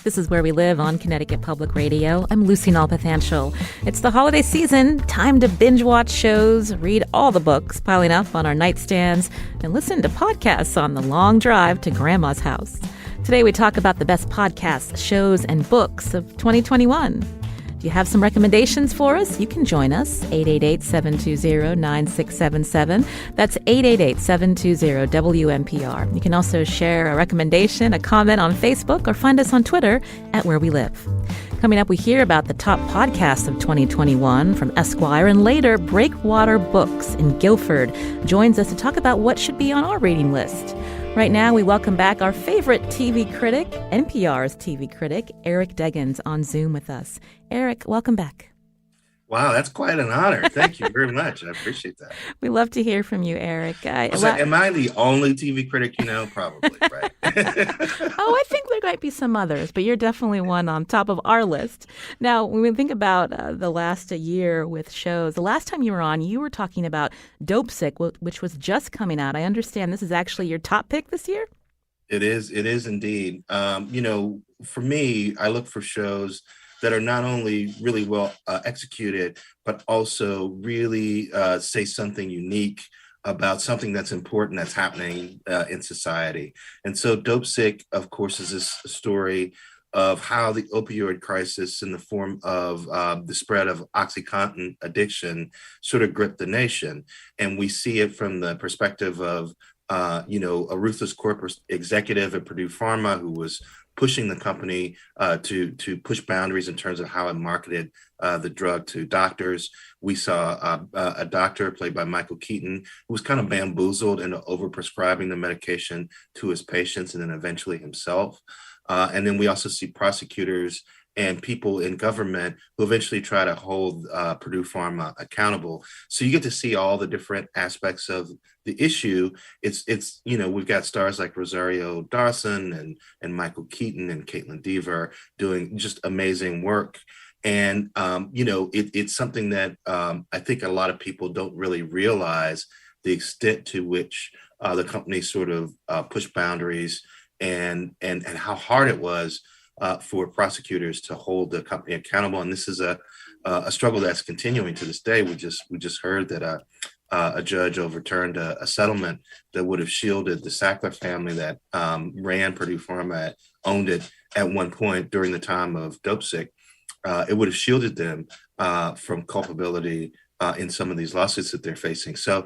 This is Where We Live on Connecticut Public Radio. I'm Lucy Nalpathanchel. It's the holiday season, time to binge watch shows, read all the books piling up on our nightstands, and listen to podcasts on the long drive to Grandma's house. Today we talk about the best podcasts, shows, and books of 2021. Do you have some recommendations for us? You can join us, 888-720-9677. That's 888-720-WNPR. You can also share a recommendation, a comment on Facebook, or find us on Twitter at Where We Live. Coming up, we hear about the top podcasts of 2021 from Esquire, and later, Breakwater Books in Guilford joins us to talk about what should be on our reading list. Right now, we welcome back our favorite TV critic, NPR's TV critic, Eric Deggans, on Zoom with us. Eric, welcome back. Wow, that's quite an honor. Thank you very much. I appreciate that. We love to hear from you, Eric. Am I the only TV critic you know? Probably, right? I think there might be some others, but you're definitely one on top of our list. Now, when we think about the last year with shows, the last time you were on, you were talking about Dopesick, which was just coming out. I understand this is actually your top pick this year? It is indeed. For me, I look for shows that are not only really well executed, but also really say something unique about something that's important that's happening in society. And so Dopesick, of course, is this story of how the opioid crisis in the form of the spread of OxyContin addiction sort of gripped the nation. And we see it from the perspective of, a ruthless corporate executive at Purdue Pharma who was pushing the company to push boundaries in terms of how it marketed the drug to doctors. We saw a doctor played by Michael Keaton who was kind of bamboozled into overprescribing the medication to his patients and then eventually himself. And then we also see prosecutors and people in government who eventually try to hold Purdue Pharma accountable. So you get to see all the different aspects of the issue. It's we've got stars like Rosario Dawson and Michael Keaton and Caitlin Dever doing just amazing work. And, it's something that I think a lot of people don't really realize the extent to which the company sort of pushed boundaries and how hard it was for prosecutors to hold the company accountable. And this is a struggle that's continuing to this day. We just heard that a judge overturned a settlement that would have shielded the Sackler family that ran Purdue Pharma, owned it at one point during the time of Dopesick. It would have shielded them from culpability in some of these lawsuits that they're facing. So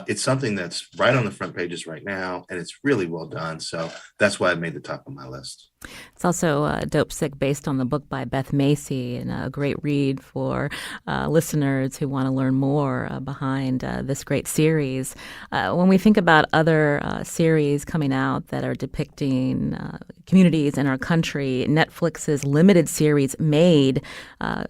it's something that's right on the front pages right now, and it's really well done. So that's why I made the top of my list. It's also Dopesick, based on the book by Beth Macy, and a great read for listeners who want to learn more behind this great series. When we think about other series coming out that are depicting communities in our country, Netflix's limited series Made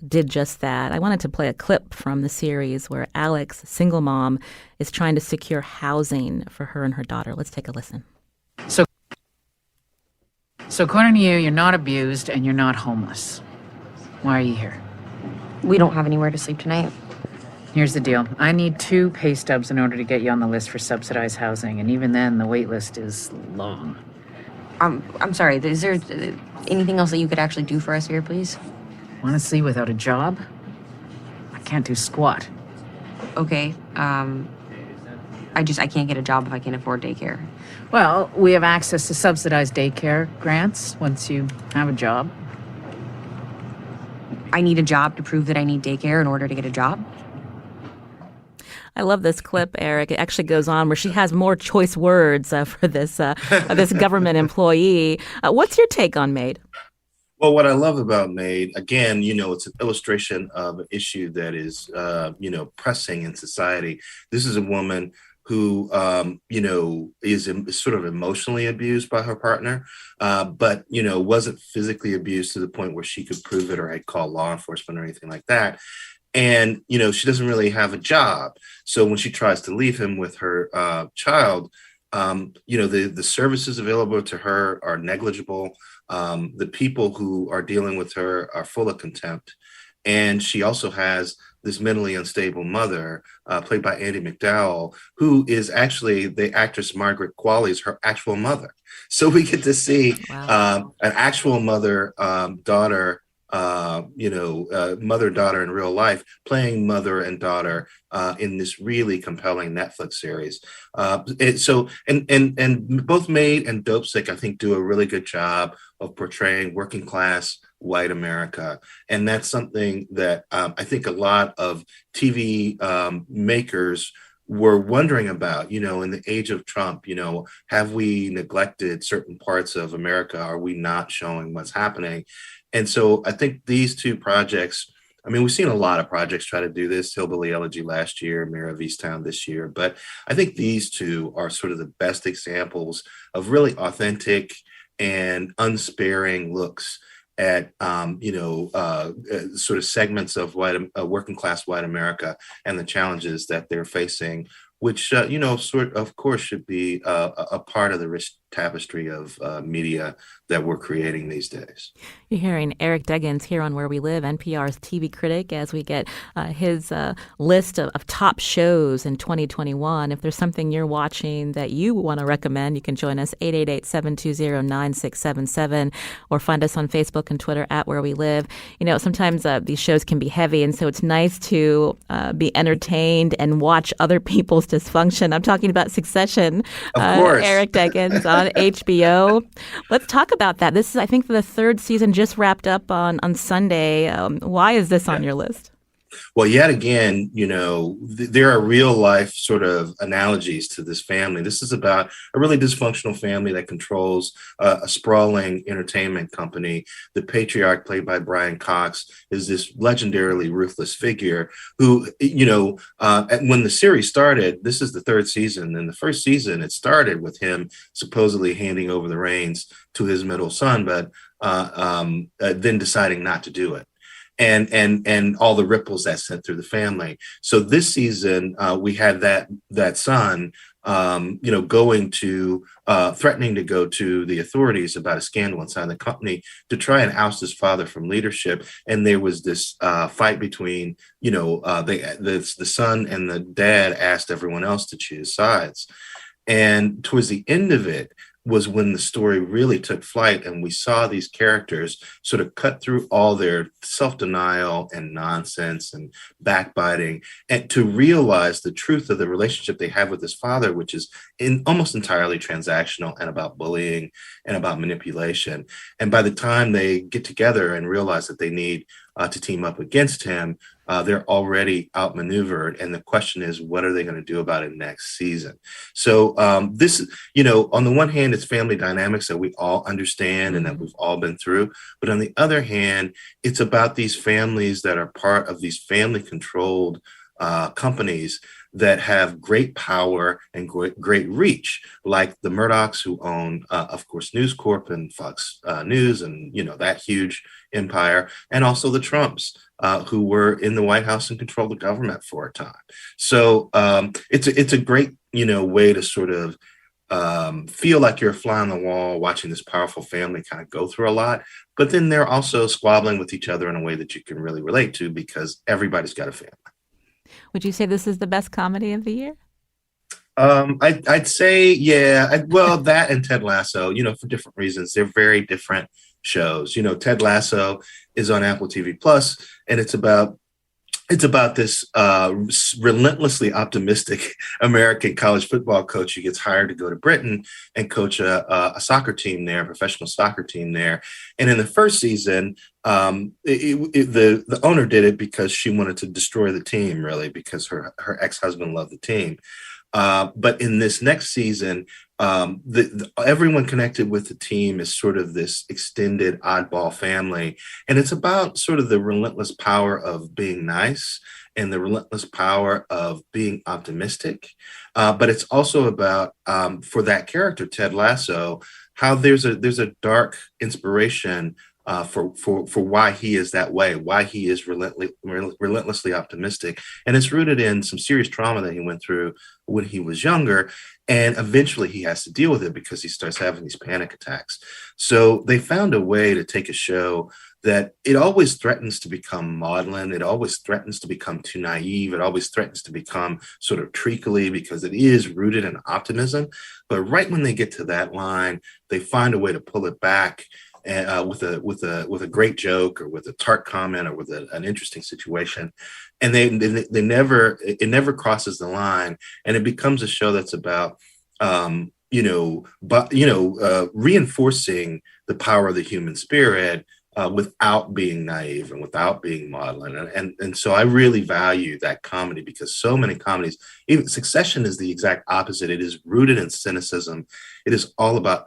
did just that. I wanted to play a clip from the series where Alex, single mom, is trying to secure housing for her and her daughter. Let's take a listen. So according to you, you're not abused and you're not homeless. Why are you here? We don't have anywhere to sleep tonight. Here's the deal. I need 2 pay stubs in order to get you on the list for subsidized housing, and even then, the wait list is long. I'm sorry, is there anything else that you could actually do for us here, please? Honestly, without a job, I can't do squat. Okay, I can't get a job if I can't afford daycare. Well, we have access to subsidized daycare grants once you have a job. I need a job to prove that I need daycare in order to get a job? I love this clip, Eric. It actually goes on where she has more choice words for this government employee. What's your take on Made? Well, what I love about Made, again, it's an illustration of an issue that is, pressing in society. This is a woman who, is sort of emotionally abused by her partner, but, wasn't physically abused to the point where she could prove it or had called law enforcement or anything like that. And, she doesn't really have a job. So when she tries to leave him with her child, the services available to her are negligible. The people who are dealing with her are full of contempt. And she also has this mentally unstable mother, played by Andie MacDowell, who is actually the actress Margaret Qualley's her actual mother. So we get to see Wow. an actual daughter, mother-daughter in real life, playing mother and daughter in this really compelling Netflix series. And both Maid and Dopesick, I think, do a really good job of portraying working class white America. And that's something that I think a lot of TV makers were wondering about, in the age of Trump. Have we neglected certain parts of America? Are we not showing what's happening? And so I think these two projects, I mean, we've seen a lot of projects try to do this, Hillbilly Elegy last year, Mayor of Easttown this year, but I think these two are sort of the best examples of really authentic and unsparing looks at sort of segments of working class white America and the challenges that they're facing, which of course should be a part of the rich tapestry of media that we're creating these days. You're hearing Eric Deggans here on Where We Live, NPR's TV critic, as we get his list of top shows in 2021. If there's something you're watching that you want to recommend, you can join us 888-720-9677 or find us on Facebook and Twitter at Where We Live. Sometimes these shows can be heavy, and so it's nice to be entertained and watch other people's dysfunction. I'm talking about Succession. Of course. Eric Deggans on HBO. Let's talk about that. This is, I think, the third season just wrapped up on Sunday. Why is this on your list? Well, yet again, there are real life sort of analogies to this family. This is about a really dysfunctional family that controls a sprawling entertainment company. The patriarch, played by Brian Cox, is this legendarily ruthless figure who, when the series started, this is the third season. In the first season, it started with him supposedly handing over the reins to his middle son, but then deciding not to do it. And all the ripples that sent through the family. So this season, we had that son, going to threatening to go to the authorities about a scandal inside the company to try and oust his father from leadership. And there was this fight between, the son and the dad asked everyone else to choose sides. And towards the end of it was when the story really took flight, and we saw these characters sort of cut through all their self-denial and nonsense and backbiting, and to realize the truth of the relationship they have with his father, which is almost entirely transactional and about bullying and about manipulation. And by the time they get together and realize that they need to team up against him, they're already outmaneuvered. And the question is, what are they going to do about it next season? So this, on the one hand, it's family dynamics that we all understand and that we've all been through. But on the other hand, it's about these families that are part of these family controlled companies that have great power and great reach, like the Murdochs, who own, of course, News Corp and Fox News, and that huge empire, and also the Trumps, who were in the White House and controlled the government for a time. So it's a great way to sort of feel like you're a fly on the wall watching this powerful family kind of go through a lot, but then they're also squabbling with each other in a way that you can really relate to, because everybody's got a family. Would you say this is the best comedy of the year? I'd say, yeah. Well, that and Ted Lasso, for different reasons. They're very different shows. Ted Lasso is on Apple TV Plus, and it's about this relentlessly optimistic American college football coach who gets hired to go to Britain and coach a soccer team there, a professional soccer team there. And in the first season, the owner did it because she wanted to destroy the team, really, because her ex-husband loved the team. But in this next season, everyone connected with the team is sort of this extended oddball family. And it's about sort of the relentless power of being nice and the relentless power of being optimistic. But it's also about, for that character, Ted Lasso, how there's a dark inspiration for why he is that way, why he is relentlessly optimistic. And it's rooted in some serious trauma that he went through when he was younger. And eventually he has to deal with it because he starts having these panic attacks. So they found a way to take a show that it always threatens to become maudlin. It always threatens to become too naive. It always threatens to become sort of treacly because it is rooted in optimism. But right when they get to that line, they find a way to pull it back with a great joke or with a tart comment or with an interesting situation, and they never crosses the line, and it becomes a show that's about reinforcing the power of the human spirit without being naive and without being maudlin. And so I really value that comedy, because so many comedies, even Succession is the exact opposite. It is rooted in cynicism. It is all about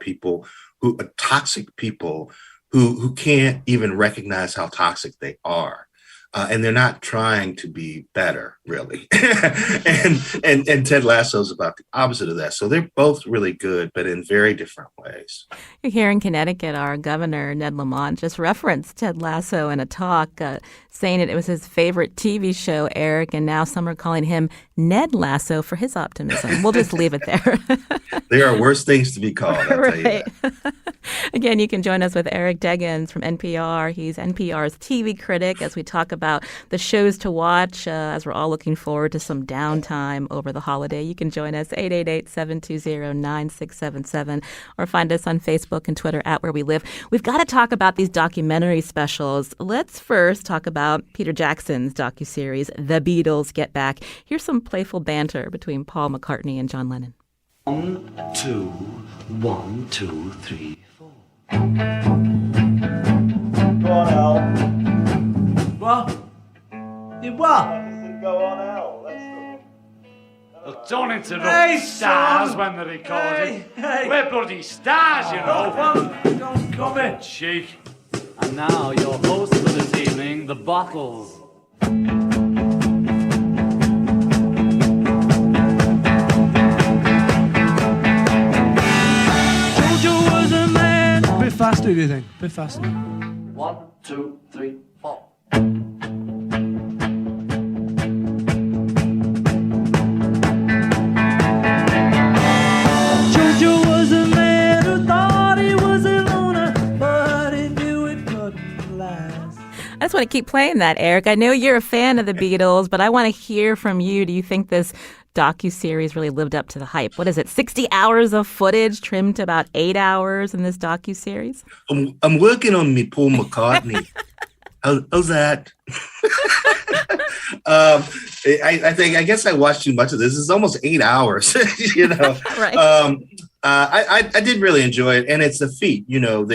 toxic people who can't even recognize how toxic they are. And they're not trying to be better, really. and Ted Lasso is about the opposite of that. So they're both really good, but in very different ways. Here in Connecticut, our governor, Ned Lamont, just referenced Ted Lasso in a talk, saying it was his favorite TV show, Eric, and now some are calling him Ned Lasso for his optimism. We'll just leave it there. There are worse things to be called, I'll tell you that. Again, you can join us with Eric Deggans from NPR. He's NPR's TV critic as we talk about the shows to watch as we're all looking forward to some downtime over the holiday. You can join us 888-720-9677 or find us on Facebook and Twitter at Where We Live. We've got to talk about these documentary specials. Let's first talk about Peter Jackson's docuseries, The Beatles Get Back. Here's some playful banter between Paul McCartney and John Lennon. 1, 2, 1, 2, 3, 4. Go on, Al. What? You what? I said go on, Al. That's the... Don't interrupt Hey, stars son. when they're recording. Hey. We're bloody stars, you know. Don't come in. Cheek. And now your host for this evening, the Bottles. Jojo was a man. A bit faster, do you think? A bit faster. 1, 2, 3, 4. Jojo was a man who thought he was a loner, but he knew it couldn't last. I just want to keep playing that, Eric. I know you're a fan of the Beatles, but I want to hear from you. Do you think this docuseries really lived up to the hype? What is it, 60 hours of footage trimmed to about 8 hours in this docuseries? I'm working on me Paul McCartney. How's that? I guess I watched too much of this. It's almost 8 hours, you know. Right. I did really enjoy it, and it's a feat. You know,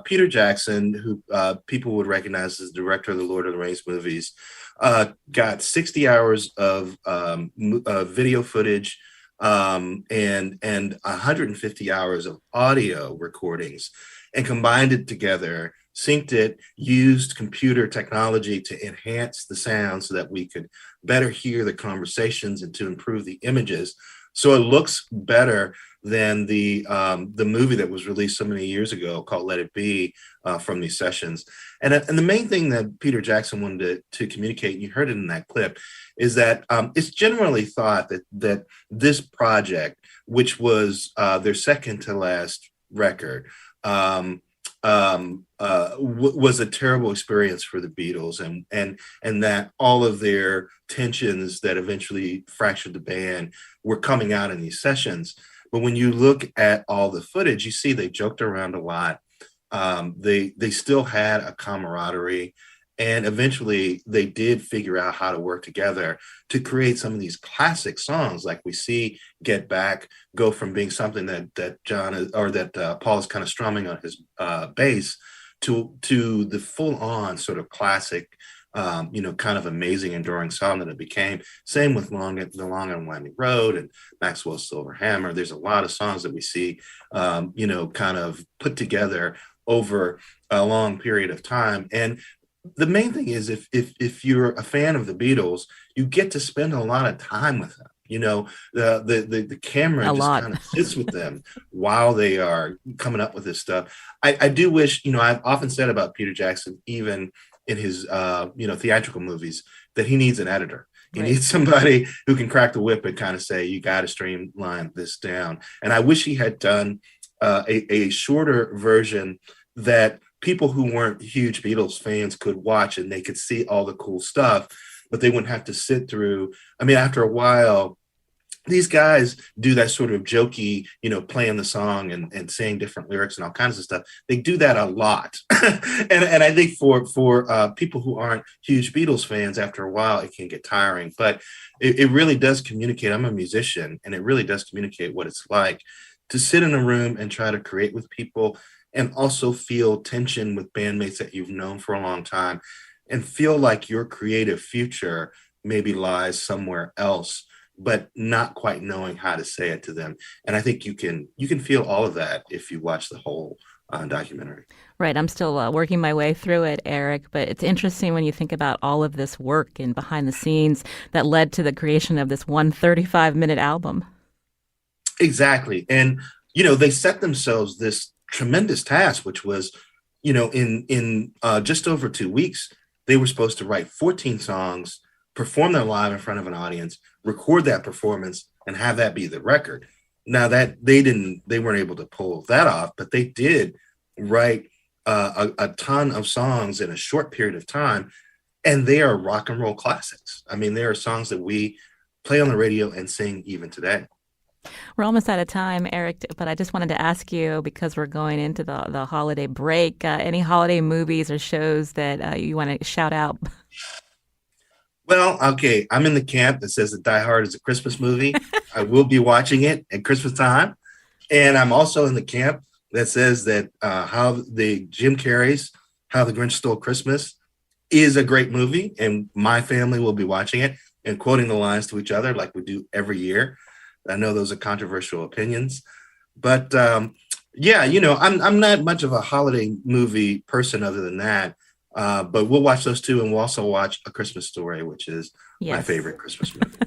Peter Jackson, who people would recognize as the director of the Lord of the Rings movies, got 60 hours of video footage and 150 hours of audio recordings, and combined it together, synced it, used computer technology to enhance the sound so that we could better hear the conversations and to improve the images. So it looks better than the movie that was released so many years ago called Let It Be from these sessions. And the main thing that Peter Jackson wanted to communicate, and you heard it in that clip, is that it's generally thought that this project, which was their second to last record, was a terrible experience for the Beatles, and that all of their tensions that eventually fractured the band were coming out in these sessions. But when you look at all the footage, you see they joked around a lot. They still had a camaraderie, and eventually they did figure out how to work together to create some of these classic songs. Like we see Get Back go from being something that Paul is kind of strumming on his bass to the full on sort of classic, kind of amazing, enduring song that it became. Same with the Long and Winding Road and Maxwell's Silver Hammer. There's a lot of songs that we see, kind of put together over a long period of time. And the main thing is, if you're a fan of the Beatles, you get to spend a lot of time with them. You know, the camera just kind of sits with them while they are coming up with this stuff. I do wish, I've often said about Peter Jackson, even in his, theatrical movies, that he needs an editor. He needs somebody who can crack the whip and kind of say, you got to streamline this down. And I wish he had done a shorter version that people who weren't huge Beatles fans could watch and they could see all the cool stuff, but they wouldn't have to sit through. I mean, after a while, these guys do that sort of jokey, playing the song and saying different lyrics and all kinds of stuff. They do that a lot. and I think for people who aren't huge Beatles fans, after a while, it can get tiring. But it really does communicate. I'm a musician, and it really does communicate what it's like to sit in a room and try to create with people and also feel tension with bandmates that you've known for a long time and feel like your creative future maybe lies somewhere else, but not quite knowing how to say it to them. And I think you can feel all of that if you watch the whole documentary. Right. I'm still working my way through it, Eric, but it's interesting when you think about all of this work and behind the scenes that led to the creation of this 135-minute album. Exactly. And, they set themselves this tremendous task, which was, in just over 2 weeks, they were supposed to write 14 songs, perform them live in front of an audience, record that performance, and have that be the record. Now that they weren't able to pull that off, but they did write a ton of songs in a short period of time, and they are rock and roll classics. I mean, there are songs that we play on the radio and sing even today. We're almost out of time, Eric, but I just wanted to ask you, because we're going into the holiday break, any holiday movies or shows that you want to shout out? Well, okay, I'm in the camp that says that Die Hard is a Christmas movie. I will be watching it at Christmas time. And I'm also in the camp that says that Jim Carrey's How the Grinch Stole Christmas is a great movie, and my family will be watching it and quoting the lines to each other like we do every year. I know those are controversial opinions, but I'm not much of a holiday movie person other than that. But we'll watch those two, and we'll also watch A Christmas Story, which is my favorite Christmas movie.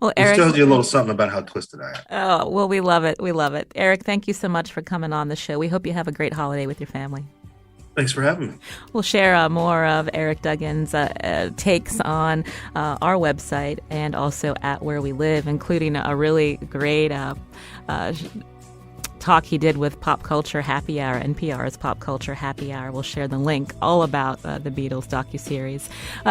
Well, Eric, it tells you a little something about how twisted I am. Oh, well, we love it. We love it. Eric, thank you so much for coming on the show. We hope you have a great holiday with your family. Thanks for having me. We'll share more of Eric Deggans' takes on our website and also at Where We Live, including a really great talk he did with Pop Culture Happy Hour, NPR's Pop Culture Happy Hour. We'll share the link all about the Beatles docuseries.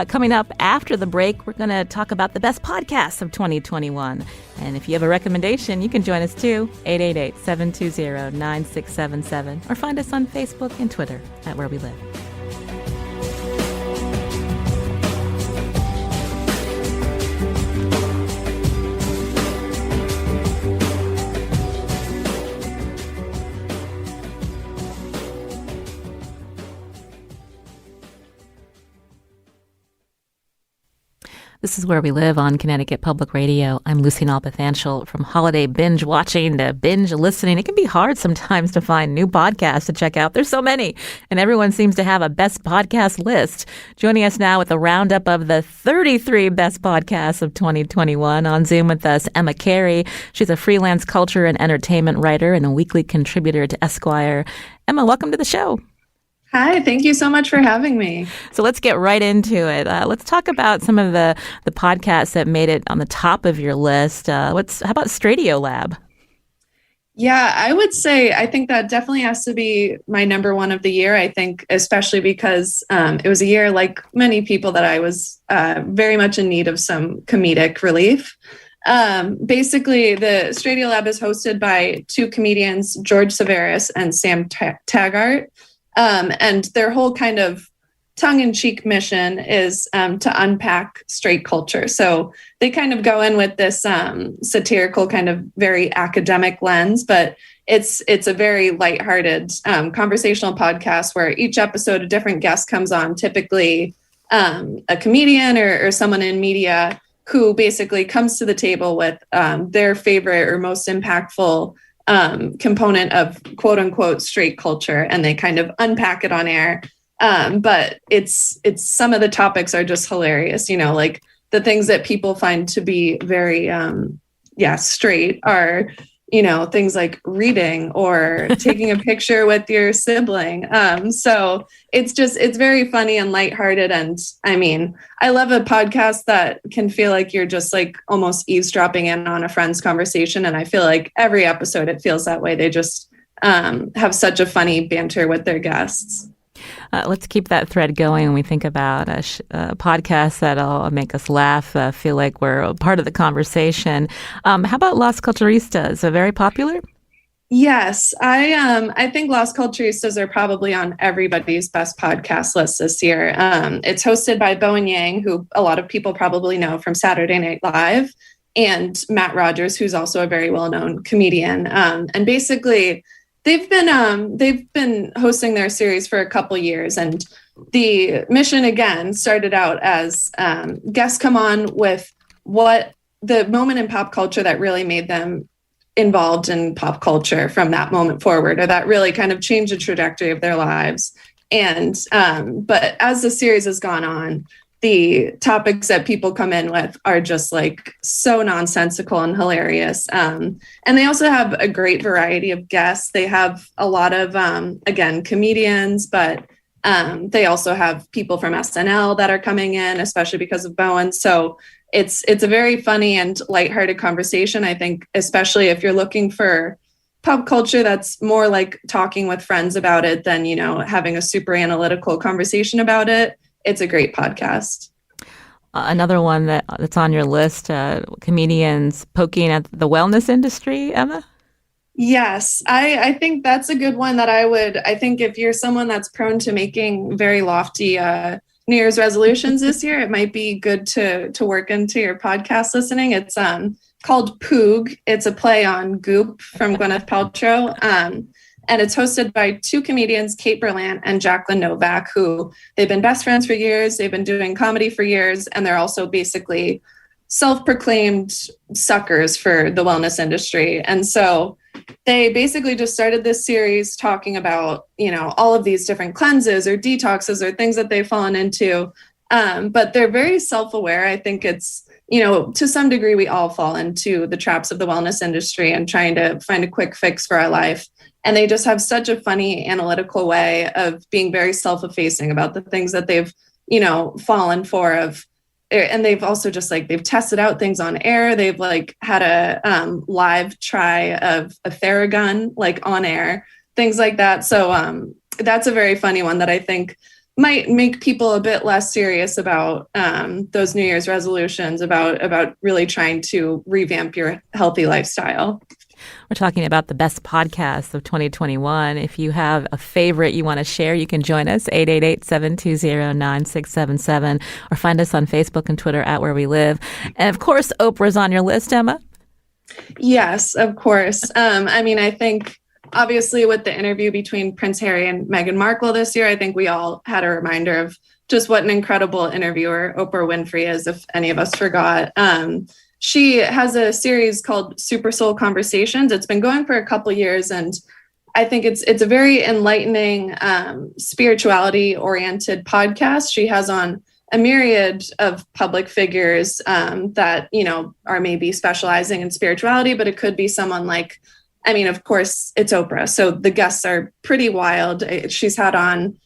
Coming up after the break, we're going to talk about the best podcasts of 2021. And if you have a recommendation, you can join us too, 888-720-9677, or find us on Facebook and Twitter at Where We Live. This is Where We Live on Connecticut Public Radio. I'm Lucy Nalpathanchel. From holiday binge watching to binge listening, it can be hard sometimes to find new podcasts to check out. There's so many, and everyone seems to have a best podcast list. Joining us now with a roundup of the 33 best podcasts of 2021. On Zoom with us, Emma Carey. She's a freelance culture and entertainment writer and a weekly contributor to Esquire. Emma, welcome to the show. Hi, thank you so much for having me. So let's get right into it. Let's talk about some of the podcasts that made it on the top of your list. How about Stradio Lab? Yeah, I would say I think that definitely has to be my number one of the year. I think especially because it was a year, like many people, that I was very much in need of some comedic relief. Basically, the Stradio Lab is hosted by two comedians, George Severus and Sam Taggart. And their whole kind of tongue-in-cheek mission is to unpack straight culture. So they kind of go in with this satirical kind of very academic lens, but it's a very lighthearted conversational podcast where each episode a different guest comes on, typically a comedian or someone in media who basically comes to the table with their favorite or most impactful component of quote unquote straight culture, and they kind of unpack it on air. But it's some of the topics are just hilarious, like the things that people find to be very, straight are, things like reading or taking a picture with your sibling. So it's very funny and lighthearted. And I mean, I love a podcast that can feel like you're just like almost eavesdropping in on a friend's conversation. And I feel like every episode, it feels that way. They just have such a funny banter with their guests. Let's keep that thread going when we think about podcasts that'll make us laugh, feel like we're a part of the conversation. How about Las Culturistas? Very popular? Yes, I think Las Culturistas are probably on everybody's best podcast list this year. It's hosted by Bowen Yang, who a lot of people probably know from Saturday Night Live, and Matt Rogers, who's also a very well-known comedian. And basically, they've been hosting their series for a couple years, and the mission again started out as guests come on with what the moment in pop culture that really made them involved in pop culture from that moment forward, or that really kind of changed the trajectory of their lives. And but as the series has gone on, the topics that people come in with are just like so nonsensical and hilarious. And they also have a great variety of guests. They have a lot of, again, comedians, but they also have people from SNL that are coming in, especially because of Bowen. So it's a very funny and lighthearted conversation. I think, especially if you're looking for pop culture that's more like talking with friends about it than, having a super analytical conversation about it. It's a great podcast. Another one that's on your list, comedians poking at the wellness industry, Emma? Yes, I think that's a good one that I think if you're someone that's prone to making very lofty New Year's resolutions this year, it might be good to work into your podcast listening. It's called Poog. It's a play on Goop from Gwyneth Paltrow. And it's hosted by two comedians, Kate Berlant and Jacqueline Novak, who they've been best friends for years. They've been doing comedy for years, and they're also basically self-proclaimed suckers for the wellness industry. And so they basically just started this series talking about, all of these different cleanses or detoxes or things that they've fallen into. But they're very self-aware. I think it's, to some degree, we all fall into the traps of the wellness industry and trying to find a quick fix for our life. And they just have such a funny analytical way of being very self-effacing about the things that they've, fallen for and they've also just they've tested out things on air. They've had a live try of a Theragun, on air, things like that. So that's a very funny one that I think might make people a bit less serious about those New Year's resolutions, about really trying to revamp your healthy lifestyle. We're talking about the best podcasts of 2021. If you have a favorite you want to share, you can join us, 888-720-9677, or find us on Facebook and Twitter at Where We Live. And of course, Oprah's on your list, Emma? Yes, of course. I think obviously with the interview between Prince Harry and Meghan Markle this year, I think we all had a reminder of just what an incredible interviewer Oprah Winfrey is, if any of us forgot. She has a series called Super Soul Conversations. It's been going for a couple years, and I think it's a very enlightening, spirituality-oriented podcast. She has on a myriad of public figures that, are maybe specializing in spirituality, but it could be someone of course, it's Oprah. So the guests are pretty wild. She's had on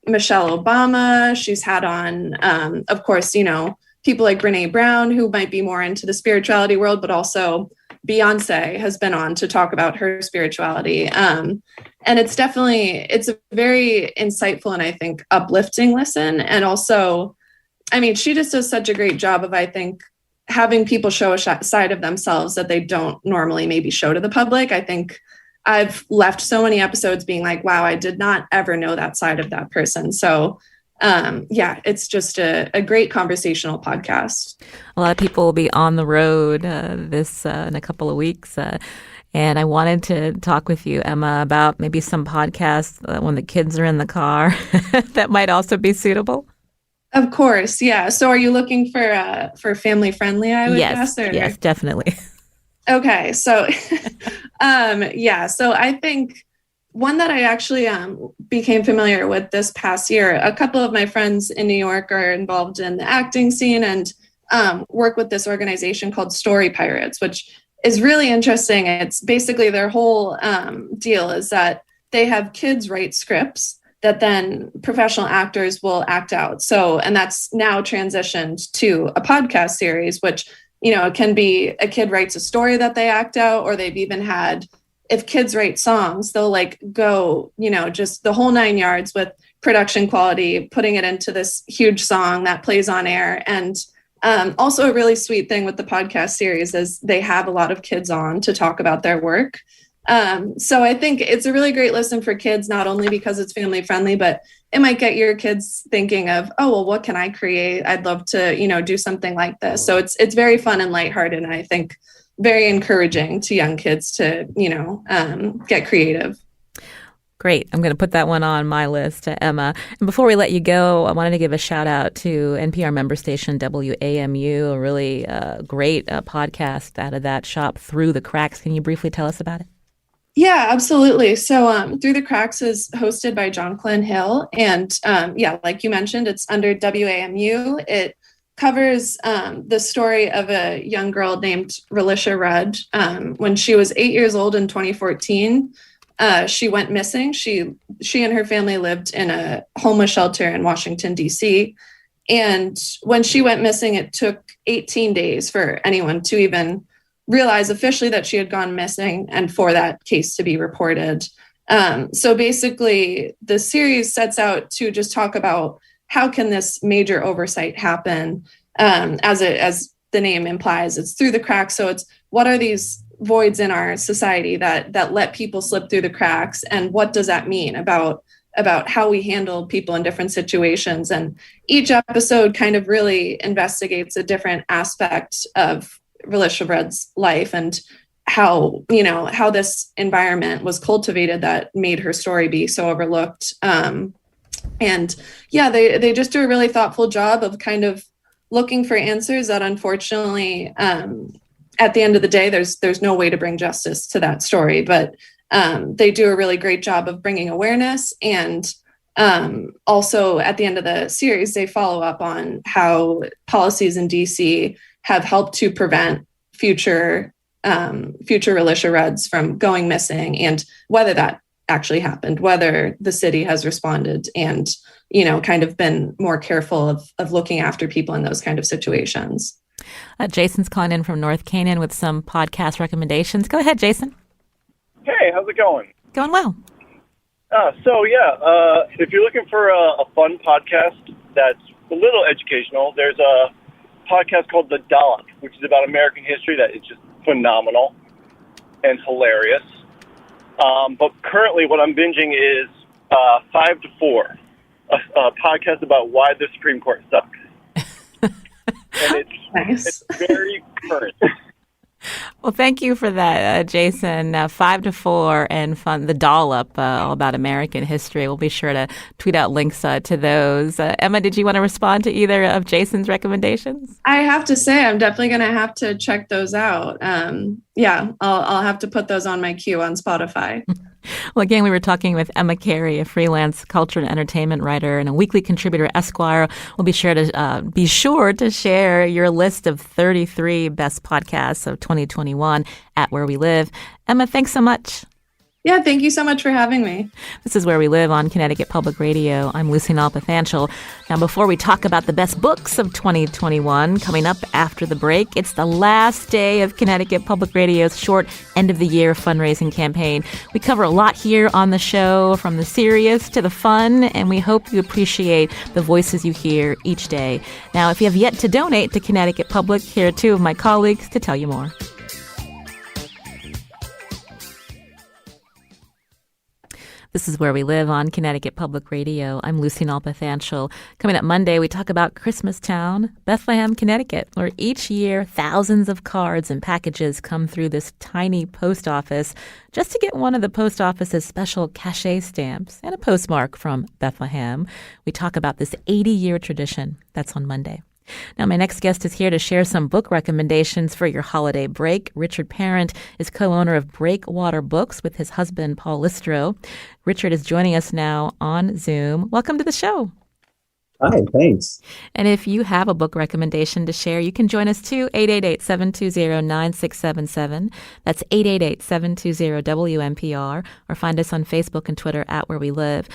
Michelle Obama. She's had on, of course, people like Brene Brown, who might be more into the spirituality world, but also Beyonce has been on to talk about her spirituality. And it's a very insightful and I think uplifting listen. And also, she just does such a great job of, I think, having people show a side of themselves that they don't normally maybe show to the public. I think I've left so many episodes being like, wow, I did not ever know that side of that person. So it's just a great conversational podcast. A lot of people will be on the road in a couple of weeks. And I wanted to talk with you, Emma, about maybe some podcasts when the kids are in the car that might also be suitable. Of course. Yeah. So are you looking for family friendly, I would guess? Or? Yes, definitely. Okay. So, so I think one that I actually became familiar with this past year, a couple of my friends in New York are involved in the acting scene and work with this organization called Story Pirates, which is really interesting. It's basically their whole deal is that they have kids write scripts that then professional actors will act out. So, and that's now transitioned to a podcast series, which, it can be a kid writes a story that they act out, or they've even had, if kids write songs, they'll go, just the whole 9 yards with production quality, putting it into this huge song that plays on air. And also a really sweet thing with the podcast series is they have a lot of kids on to talk about their work. So I think it's a really great listen for kids, not only because it's family friendly, but it might get your kids thinking of, oh, well, what can I create? I'd love to, do something like this. So it's very fun and lighthearted. And I think very encouraging to young kids to, get creative. Great. I'm going to put that one on my list, Emma. And before we let you go, I wanted to give a shout out to NPR member station WAMU, a really great podcast out of that shop, Through the Cracks. Can you briefly tell us about it? Yeah, absolutely. So Through the Cracks is hosted by John Clyn Hill. And like you mentioned, it's under WAMU. It covers the story of a young girl named Relisha Rudd. When she was 8 years old in 2014, she went missing. She and her family lived in a homeless shelter in Washington, D.C. And when she went missing, it took 18 days for anyone to even realize officially that she had gone missing and for that case to be reported. So basically, the series sets out to just talk about how can this major oversight happen. As the name implies, it's through the cracks. So it's what are these voids in our society that let people slip through the cracks, and what does that mean about how we handle people in different situations? And each episode kind of really investigates a different aspect of Relisha Rudd's life and how this environment was cultivated that made her story be so overlooked. They just do a really thoughtful job of kind of looking for answers that unfortunately, at the end of the day, there's no way to bring justice to that story, but they do a really great job of bringing awareness. And also at the end of the series, they follow up on how policies in DC have helped to prevent future Relisha Rudds from going missing, and whether that actually happened, whether the city has responded and, kind of been more careful of looking after people in those kind of situations. Jason's calling in from North Canaan with some podcast recommendations. Go ahead, Jason. Hey, how's it going? Going well. If you're looking for a fun podcast that's a little educational, there's a podcast called The Dollop, which is about American history that is just phenomenal and hilarious. But currently what I'm binging is 5 to 4, a podcast about why the Supreme Court sucks. And it's, nice. It's very current. Well, thank you for that, Jason. 5 to 4 and fun. The Dollop, all about American history. We'll be sure to tweet out links to those. Emma, did you want to respond to either of Jason's recommendations? I have to say, I'm definitely going to have to check those out. I'll have to put those on my queue on Spotify. Well, again, we were talking with Emma Carey, a freelance culture and entertainment writer and a weekly contributor at Esquire. We'll be sure to share your list of 33 best podcasts of 2021 at Where We Live. Emma, thanks so much. Yeah, thank you so much for having me. This is Where We Live on Connecticut Public Radio. I'm Lucy Nalpathanchel. Now, before we talk about the best books of 2021, coming up after the break, it's the last day of Connecticut Public Radio's short end-of-the-year fundraising campaign. We cover a lot here on the show, from the serious to the fun, and we hope you appreciate the voices you hear each day. Now, if you have yet to donate to Connecticut Public, here are two of my colleagues to tell you more. This is Where We Live on Connecticut Public Radio. I'm Lucy Nalpathanchel. Coming up Monday, we talk about Christmastown, Bethlehem, Connecticut, where each year thousands of cards and packages come through this tiny post office just to get one of the post office's special cachet stamps and a postmark from Bethlehem. We talk about this 80-year tradition. That's on Monday. Now, my next guest is here to share some book recommendations for your holiday break. Richard Parent is co-owner of Breakwater Books with his husband, Paul Listro. Richard is joining us now on Zoom. Welcome to the show. Hi, thanks. And if you have a book recommendation to share, you can join us too, 888-720-9677. That's 888-720-WNPR, or find us on Facebook and Twitter at Where We Live.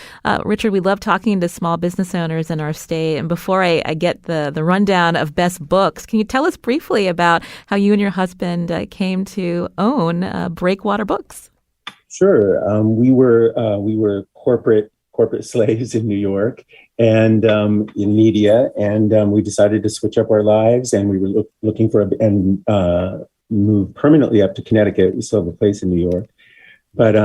Richard, we love talking to small business owners in our state. And before I get the rundown of best books, can you tell us briefly about how you and your husband came to own Breakwater Books? Sure. We were corporate corporate slaves in New York and in media. And we decided to switch up our lives, and we were looking for move permanently up to Connecticut. We still have a place in New York. But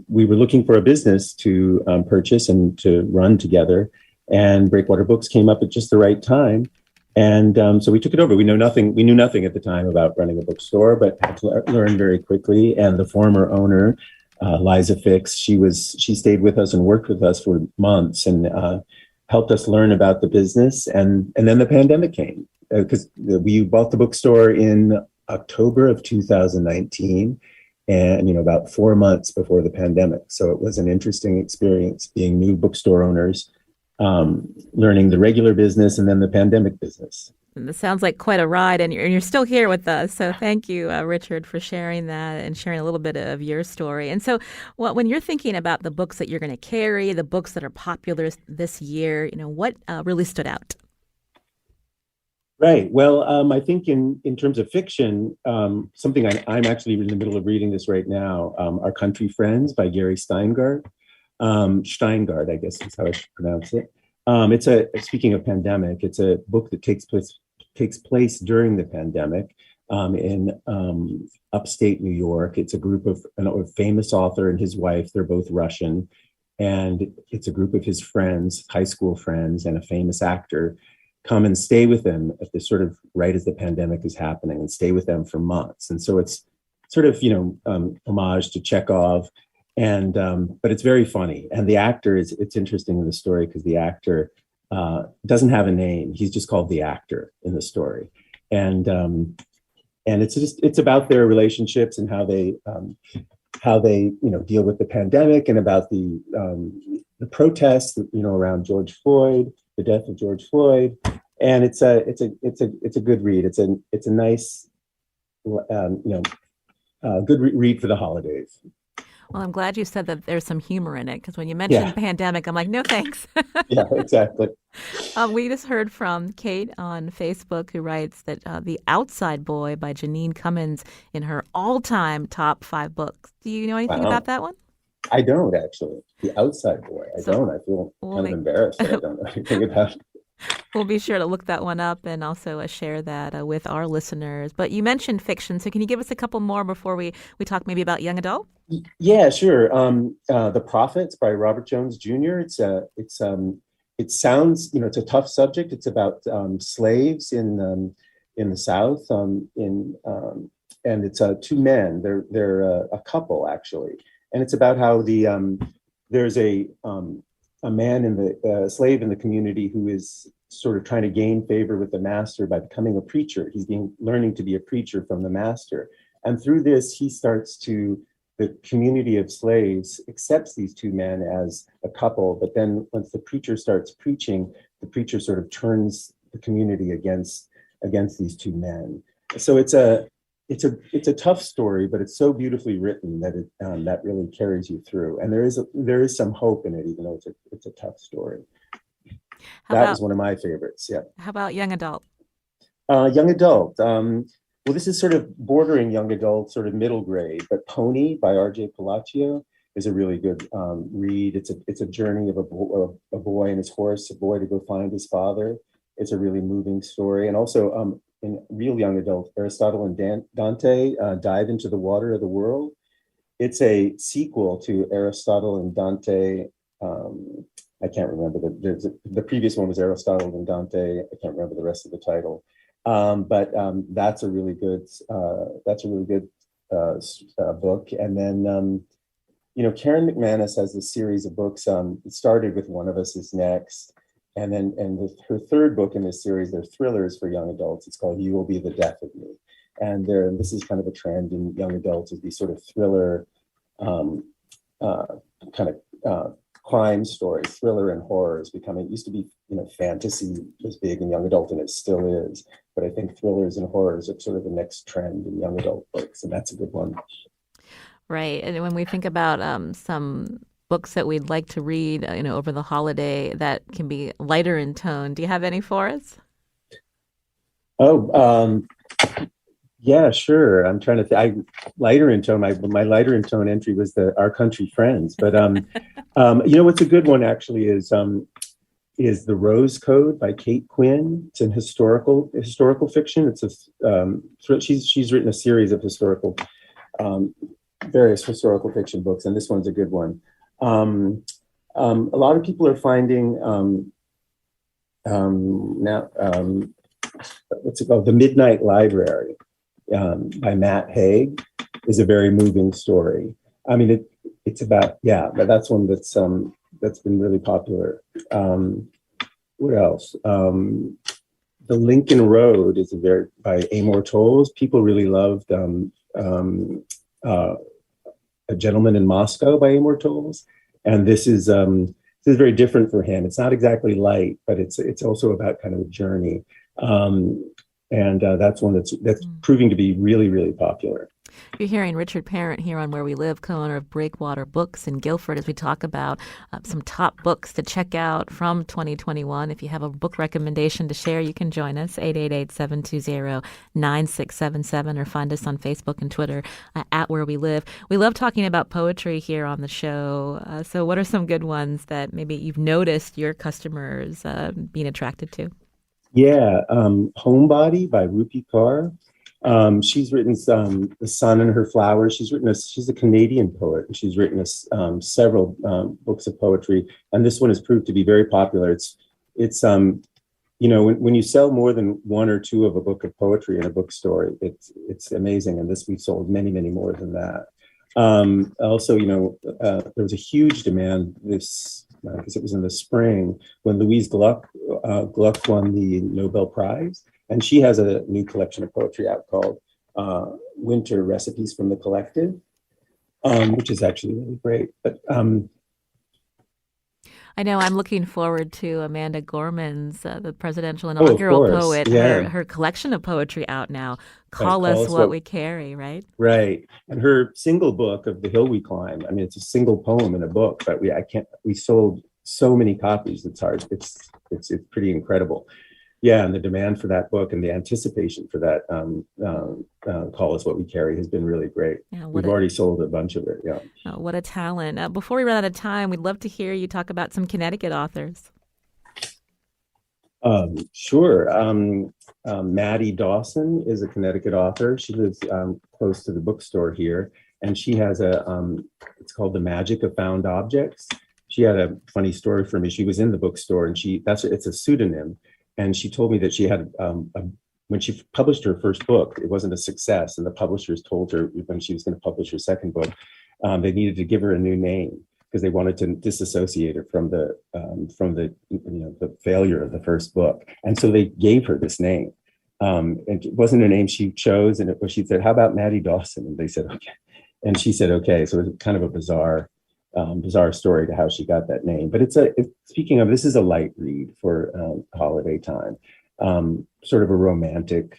we were looking for a business to purchase and to run together. And Breakwater Books came up at just the right time. And so we took it over. We knew nothing at the time about running a bookstore, but had to learn very quickly. And the former owner, Liza Fix, she stayed with us and worked with us for months and helped us learn about the business. And then the pandemic came because we bought the bookstore in October of 2019, and about 4 months before the pandemic. So it was an interesting experience being new bookstore owners, learning the regular business and then the pandemic business. And this sounds like quite a ride, and you're still here with us. So thank you, Richard, for sharing that and sharing a little bit of your story. And so when you're thinking about the books that you're going to carry, the books that are popular this year, what really stood out? Right. Well, I think in terms of fiction, something I'm actually in the middle of reading this right now, Our Country Friends by Gary Steingart. Steingart, I guess is how I should pronounce it. Speaking of pandemic, it's a book that takes place during the pandemic in upstate New York. It's a group of a famous author and his wife. They're both Russian. And it's a group of his friends, high school friends, and a famous actor come and stay with them at the sort of right as the pandemic is happening and stay with them for months. And so it's sort of, homage to Chekhov. And but it's very funny, and the actor it's interesting in the story because the actor doesn't have a name. He's just called the actor in the story, and it's about their relationships and how they deal with the pandemic and about the protests around George Floyd, the death of George Floyd, and it's a good read. It's a nice good read for the holidays. Well, I'm glad you said that there's some humor in it, because when you mentioned pandemic, I'm like, no, thanks. Yeah, exactly. We just heard from Kate on Facebook, who writes that The Outside Boy by Janine Cummins in her all-time top 5 books. Do you know anything about that one? I don't, actually. The Outside Boy. I don't. I feel kind of embarrassed that I don't know anything about it. We'll be sure to look that one up and also share that with our listeners. But you mentioned fiction, so can you give us a couple more before we talk maybe about young adult? Yeah, sure. The Prophets by Robert Jones Jr. It sounds, it's a tough subject. It's about slaves in the South, and it's 2 men. They're a couple actually, and it's about how there's a man a slave in the community who is sort of trying to gain favor with the master by becoming a preacher. He's learning to be a preacher from the master. And through this, the community of slaves accepts these 2 men as a couple. But then once the preacher starts preaching, the preacher sort of turns the community against these 2 men. So it's a tough story, but it's so beautifully written that that really carries you through. And there is some hope in it, even though it's a tough story. That was one of my favorites. Yeah. How about young adult? Young adult. Well, this is sort of bordering young adult, sort of middle grade. But Pony by R.J. Palacio is a really good read. It's a journey of a boy and his horse, a boy to go find his father. It's a really moving story. And also in real young adult, Aristotle and Dante dive into the water of the world. It's a sequel to Aristotle and Dante. I can't remember the previous one was Aristotle and Dante. I can't remember the rest of the title, but that's a really good book. And then Karen McManus has this series of books. It started with One of Us Is Next, and her 3rd book in this series, they're thrillers for young adults. It's called You Will Be the Death of Me, and this is kind of a trend in young adults, is these sort of thriller crime stories. Thriller and horror is becoming, it used to be, fantasy was big in young adult, and it still is. But I think thrillers and horrors are sort of the next trend in young adult books, and that's a good one. Right. And when we think about some books that we'd like to read, over the holiday that can be lighter in tone, do you have any for us? Yeah, sure. I'm trying to. Lighter in tone. My lighter in tone entry was Our Country Friends. But what's a good one actually is The Rose Code by Kate Quinn. It's an historical fiction. It's she's written a series of various historical fiction books, and this one's a good one. A lot of people are finding now. What's it called? The Midnight Library by Matt Haig is a very moving story. I mean, it's about, but that's one that's been really popular. What else? The Lincoln Road is by Amor Towles. People really loved A Gentleman in Moscow by Amor Towles, and this is very different for him. It's not exactly light, but it's also about kind of a journey. And that's one that's proving to be really, really popular. You're hearing Richard Parent here on Where We Live, co-owner of Breakwater Books in Guilford, as we talk about some top books to check out from 2021. If you have a book recommendation to share, you can join us, 888-720-9677, or find us on Facebook and Twitter at Where We Live. We love talking about poetry here on the show. So what are some good ones that maybe you've noticed your customers being attracted to? Yeah, Homebody by Rupi Kaur. She's written The Sun and Her Flowers. She's a Canadian poet, and she's written several books of poetry, and this one has proved to be very popular. It's when you sell more than one or two of a book of poetry in a bookstore, it's amazing, and we've sold many, many more than that. Also, there was a huge demand because it was in the spring when Louise Gluck won the Nobel Prize. And she has a new collection of poetry out called Winter Recipes from the Collective, which is actually really great. But I know I'm looking forward to Amanda Gorman's, the presidential inaugural poet, her collection of poetry out now. Call us what we carry, right? Right. And her single book of The Hill We Climb, I mean, it's a single poem in a book, but we sold so many copies. It's hard. It's pretty incredible. Yeah, and the demand for that book and the anticipation for that Call Us What We Carry has been really great. Yeah, we've already sold a bunch of it, yeah. Oh, what a talent. Before we run out of time, we'd love to hear you talk about some Connecticut authors. Sure. Maddie Dawson is a Connecticut author. She lives close to the bookstore here, and she has it's called The Magic of Found Objects. She had a funny story for me. She was in the bookstore, and it's a pseudonym. And she told me that she had, when she published her first book, it wasn't a success. And the publishers told her when she was going to publish her second book, they needed to give her a new name because they wanted to disassociate her from the failure of the first book. And so they gave her this name. And it wasn't a name she chose. And she said, "How about Maddie Dawson?" And they said, "Okay." And she said, "Okay." So it was kind of a bizarre story to how she got that name, but speaking of, this is a light read for holiday time, sort of a romantic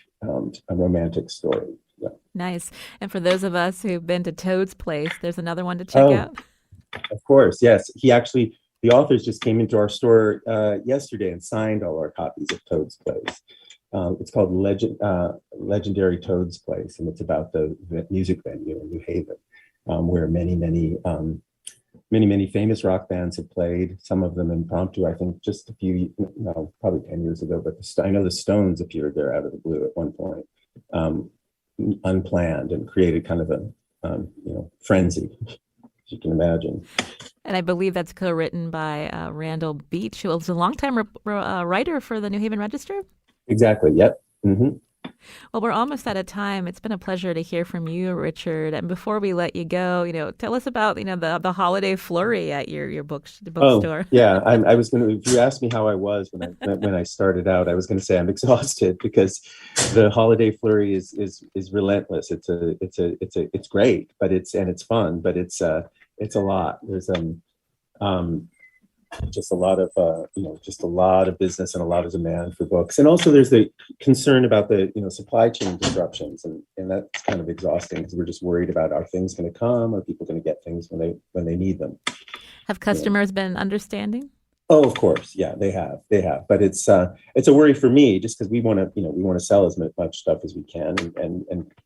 story. Yeah. Nice. And for those of us who've been to Toad's Place, there's another one to check out. Of course, yes. The authors just came into our store yesterday and signed all our copies of Toad's Place. It's called Legendary Toad's Place, and it's about the music venue in New Haven, where many famous rock bands have played, some of them impromptu, I think just probably 10 years ago, but I know the Stones appeared there out of the blue at one point, unplanned, and created kind of a frenzy, as you can imagine. And I believe that's co-written by Randall Beach, who was a longtime writer for the New Haven Register. Exactly, yep. Mm-hmm. Well, we're almost out of time. It's been a pleasure to hear from you, Richard. And before we let you go, tell us about the holiday flurry at your bookstore. Oh, yeah, I was going to. If you asked me how I was when I started out, I was going to say I'm exhausted because the holiday flurry is relentless. It's great, but it's fun, but it's a lot. There's just a lot of business and a lot of demand for books. And also there's the concern about the, supply chain disruptions. And that's kind of exhausting because we're just worried about, are things going to come? Are people going to get things when they need them? Have customers been understanding? Oh, of course. Yeah, they have. But it's a worry for me just because we want to sell as much stuff as we can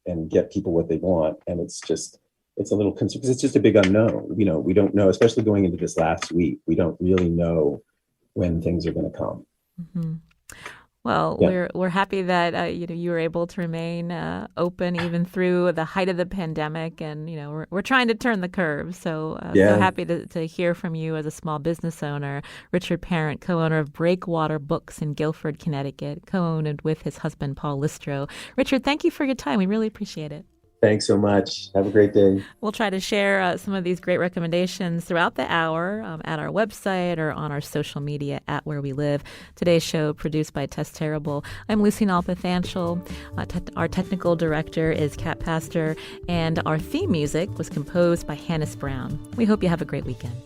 and get people what they want. And it's a little concern because it's just a big unknown. We don't know, especially going into this last week. We don't really know when things are going to come. Mm-hmm. Well, yeah. We're happy that you were able to remain open even through the height of the pandemic, and we're trying to turn the curve. So so happy to hear from you as a small business owner, Richard Parent, co-owner of Breakwater Books in Guilford, Connecticut, co-owned with his husband Paul Listro. Richard, thank you for your time. We really appreciate it. Thanks so much. Have a great day. We'll try to share some of these great recommendations throughout the hour at our website or on our social media at Where We Live. Today's show produced by Tess Terrible. I'm Lucy Nalpathanchel. Our technical director is Kat Pastor, and our theme music was composed by Hannes Brown. We hope you have a great weekend.